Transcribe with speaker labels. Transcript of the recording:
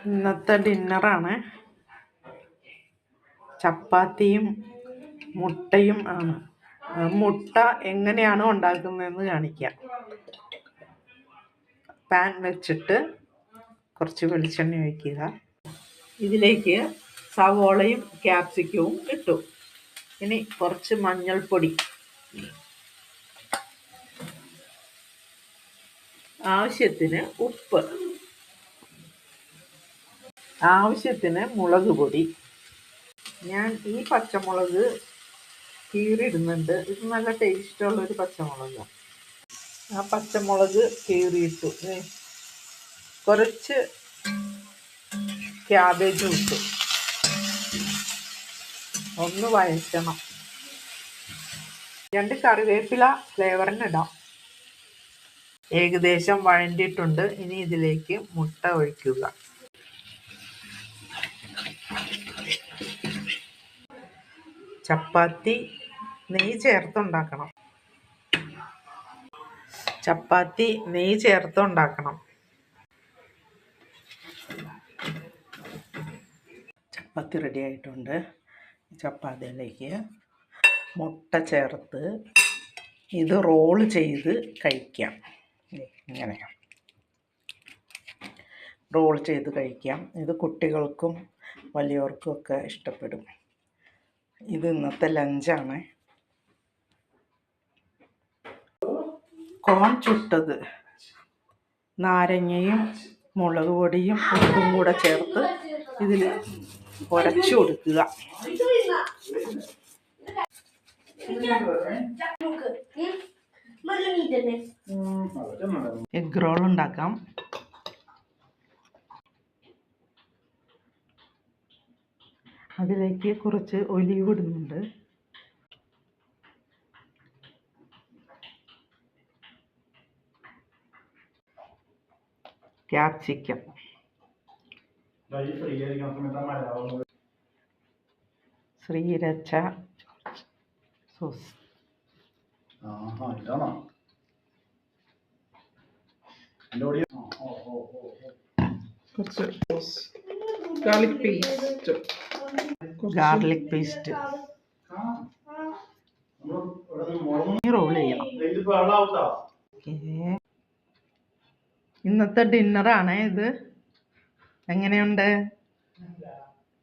Speaker 1: ഇന്നത്തെ ഡിന്നറാണ്. ചപ്പാത്തിയും മുട്ടയും ആണ്. മുട്ട എങ്ങനെയാണ് ഉണ്ടാക്കുന്നതെന്ന് കാണിക്കാം. പാൻ വെച്ചിട്ട് കുറച്ച് വെളിച്ചെണ്ണ ഒഴിക്കുക. ഇതിലേക്ക് സവോളയും ക്യാപ്സിക്കവും ഇട്ടു. ഇനി കുറച്ച് മഞ്ഞൾപ്പൊടി, ആവശ്യത്തിന് ഉപ്പ്, ആവശ്യത്തിന് മുളക് പൊടി. ഞാൻ ഈ പച്ചമുളക് കീറിയിടുന്നുണ്ട്. ഇത് നല്ല ടേസ്റ്റുള്ളൊരു പച്ചമുളകാണ്. ആ പച്ചമുളക് കീറിയിട്ടു. കുറച്ച് ക്യാബേജും ഇട്ടു. ഒന്ന് വഴറ്റണം. 2 കറിവേപ്പില ഫ്ലേവറിന് ഇടാം. ഏകദേശം വഴണ്ടിയിട്ടുണ്ട്. ഇനി ഇതിലേക്ക് മുട്ട ഒഴിക്കുക. ചപ്പാത്തി നെയ്യ് ചേർത്തുണ്ടാക്കണം. ചപ്പാത്തി റെഡി ആയിട്ടുണ്ട്. ചപ്പാത്തിയിലേക്ക് മുട്ട ചേർത്ത് ഇത് റോള് ചെയ്ത് കഴിക്കാം. ഇങ്ങനെ റോൾ ചെയ്ത് കഴിക്കാം. ഇത് കുട്ടികൾക്കും വലിയവർക്കും ഒക്കെ ഇഷ്ടപ്പെടും. ഇത് ഇന്നത്തെ ലഞ്ചാണ്. കോൺ ചുട്ടത് നാരങ്ങയും മുളക് പൊടിയും ഉപ്പും കൂടെ ചേർത്ത് ഇതിൽ ഉരച്ചു കൊടുക്കുക. എഗ് റോൾ ഉണ്ടാക്കാം. അതിലേക്ക് കുറച്ച് ഒലിവ് ഇടുന്നുണ്ട്. Capsicum, sriracha sauce, garlic paste roll ചെയ്യണം. ഇന്നത്തെ ഡിന്നറാണ് ഇത്. എങ്ങനെയുണ്ട്?